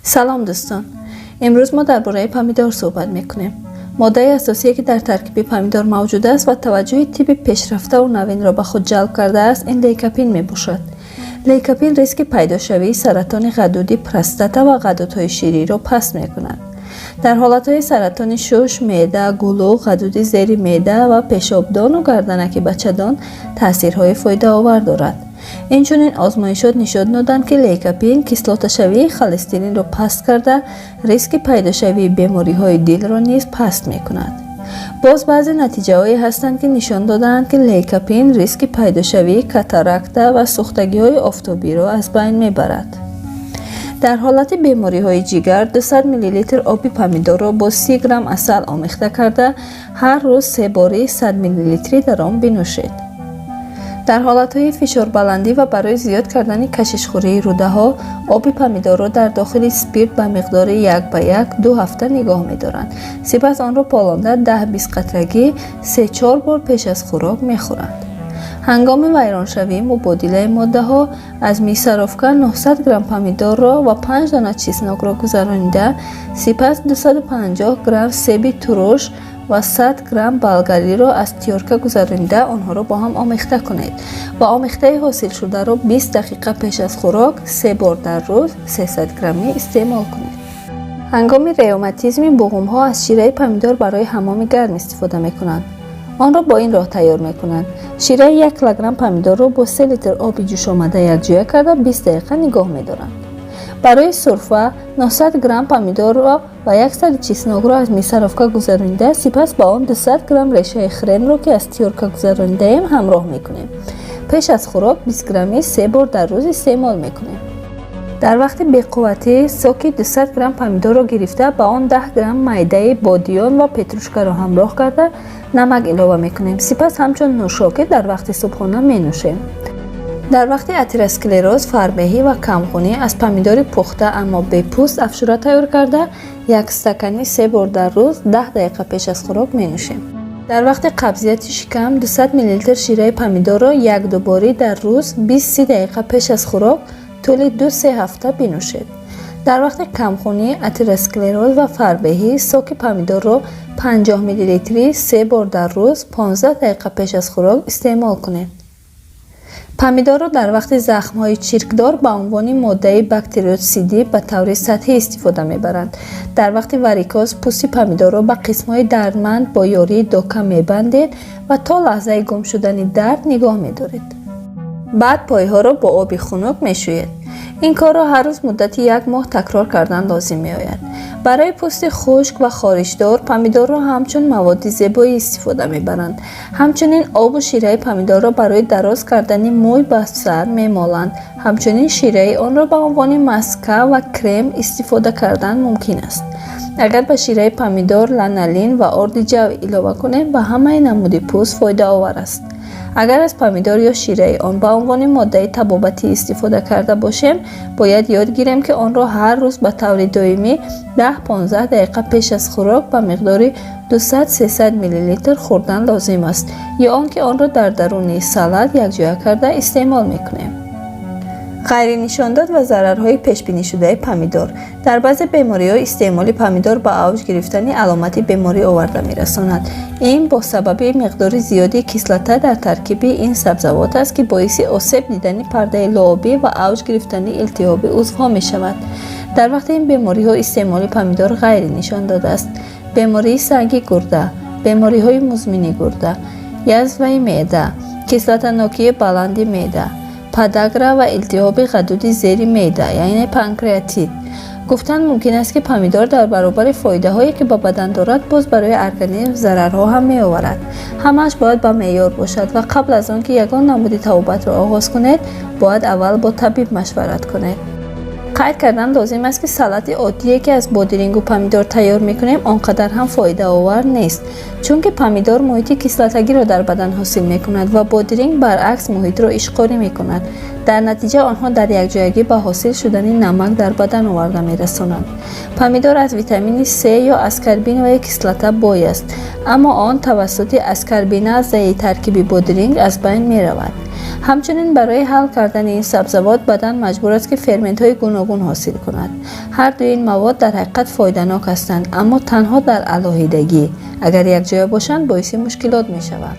سلام دوستان، امروز ما درباره پمیدور صحبت میکنیم. ماده اساسی که در ترکیب پمیدور موجود است و توجه طب پیشرفته و نوین را به خود جلب کرده است، این لیکوپین میباشد. لیکوپین ریسک پیدا شوی سرطان غدودی پروستاتا و غدودهای شیری را پست میکند. در حالتهای سرطان شش، معده، گلو، غدود زیر معده و پیشابدان و گردنک بچه‌دان تاثیرهای فایده آور دارد. اینچنین آزمایشات نشان دادند که لیکوپین کسلات شوی خلسترین را پست کرده ریسک پیدا شوی بیماری های دل را نیز پست می کند. باز بعضی نتیجه هایی هستند که نشان دادند که لیکوپین ریسک پیدا شوی کاتاراکت و سوختگی های آفتابی را از بین می برد. در حالت بیماری های جگر 200 میلی لیتر آب پمیدور را با 30 گرم عسل آمیخته کرده هر روز 3 باره 100 میلی لیتری در آن بنوشید. در حالتهای فشار بلندی و برای زیاد کردن کششخوری روده ها آب پمیدور را در داخل اسپریت به مقدار 1 به 1 2 هفته نگاه می دارند. سپس آن را پالانده 10-20 قطرگی 3-4 بار پیش از خوراک می خورند. هنگام ویرانشوی مبادله ماده ها از میسرافکن 900 گرم پمیدور را و 5 دانه چسناک را گذرانیده، سپس 250 گرم سیب ترش و 100 گرم بلگری را از تیورکه گذرانیده آنها را با هم آمیخته کنید و آمیخته حاصل شده را 20 دقیقه پیش از خوراک 3 بار در روز 300 گرمی استعمال کنید. هنگام ریوماتیسم بوغم ها از شیره پمیدور برای حمام گرم استفاده می کنند. آن را با این راه تیار می کنند: شیره 1 کیلوگرم پمیدور را با 3 لیتر آب جوش آمده یکجا کرده 20 دقیقه نگاه می دارند. برای سرفه 900 گرم پمیدور را و 100 چسناک را از میسرافکه گذرانیده، سپس با آن 200 گرم ریشه خرن را که از تیورکه گذرانیده ایم همراه میکنیم. پیش از خوراک 20 گرمی 3 بار در روز استعمال میکنیم. در وقت بی‌قوتی ساک 200 گرم پمیدور را گرفته با آن 10 گرم میده بادیان و پتروشکا را همراه کرده نمک علاوه میکنیم. سپس همچون نوشاکی در وقت صبحانه می نوشیم. در وقت اتروسکلروز، فربهی و کمخونی از پمیدور پخته اما به پوست افشوره تیار کرده 1 استکانی 3 بار در روز 10 دقیقه پیش از خوراک می نوشیم. در وقت قبضیت شکم 200 میلی لیتر شیره پمیدور را 1-2 باری در روز 20-30 دقیقه پیش از خوراک طول 2-3 هفته بنوشید. در وقت کمخونی، اتروسکلروز و فربهی ساک پمیدور را 50 میلی لیتری 3 بار در روز 15 دقیقه پیش از خوراک استعمال کنید. پمیدور را در وقت زخم‌های چرکدار به عنوان ماده باکتریوسیدی به طور سطحی استفاده می‌برند. در وقت واریکوز پوست پمیدور را به قسم‌های دردمند با یاری دکه می‌بندید و تا لحظه گم شدن درد نگاه می‌دارید. بعد پایها را با آب خنک می‌شویید. این کار را هر روز مدت 1 ماه تکرار کردن لازم می‌آید. برای پوست خشک و خارشدار پمیدور را همچون مواد زیبایی استفاده می‌برند. همچنین آب و شیره پمیدور را برای دراز کردن موی به سر می‌مالند. همچنین شیره آن را به عنوان مسکه و کرم استفاده کردن ممکن است. اگر به شیره پمیدور لانولین و آرد جو علاوه کنیم به همه نمود پوست فایده آور است. اگر از پمیدور یا شیره آن به عنوان ماده طبابتی استفاده کرده باشیم، باید یاد گیریم که آن را هر روز به طور دائمی 10-15 دقیقه پیش از خوراک به مقدار 200-300 میلی لیتر خوردن لازم است یا آنکه آن را در درون سالاد یکجا کرده استعمال میکنیم. غیر نشانداد و ضررهای پیش بینی شده پمیدور: در بعضی بیماری‌ها استعمال پمیدور به اوج گرفتن علامت بیماری آورده می‌رساند. این با سبب مقدار زیادی کسلت در ترکیب این سبزیجات است که باعث آسیب دیدن پرده لعابی و اوج گرفتن التهاب عضوها می‌شود. در وقت این بیماری‌ها استعمال پمیدور غیر نشان داده است. بیماری سنگ گرده، بیماری‌های مزمن گرده، یازو معده، کسلت‌ناکی بلند معده، پداگرا و التهاب غدود زیر معده یعنی پانکریاتیت. گفتن ممکن است که پمیدور در برابر فایده هایی که به بدن دارد باز برای ارگانیسم ضررها هم می آورد. همش باید با معیار باشد و قبل از آن که یگان نمود طبابت را آغاز کنید باید اول با طبیب مشورت کنید. قید کردن لازم است که سالاد عادی که از بادرنگ و پمیدور تیار میکنیم آنقدر هم فایده آور نیست، چون که پمیدور محیط کسلتگی را در بدن حاصل میکند و بادرنگ برعکس محیط را اشغالی میکند. در نتیجه آنها در یکجایگی به حاصل شدن نمک در بدن آورده میرسانند. پمیدور از ویتامین C یا اسکاربین و یک کسلت بای است، اما آن توسط اسکاربین ضعیف ترکیب بادرنگ از بین میرود. همچنین برای حل کردن این سبزوات بدن مجبور است که فرمنت های گوناگون حاصل کند. هر دو این مواد در حقیقت فایده‌ناک هستند، اما تنها در علاهیدگی. اگر یک جای باشند باعث مشکلات می شوند.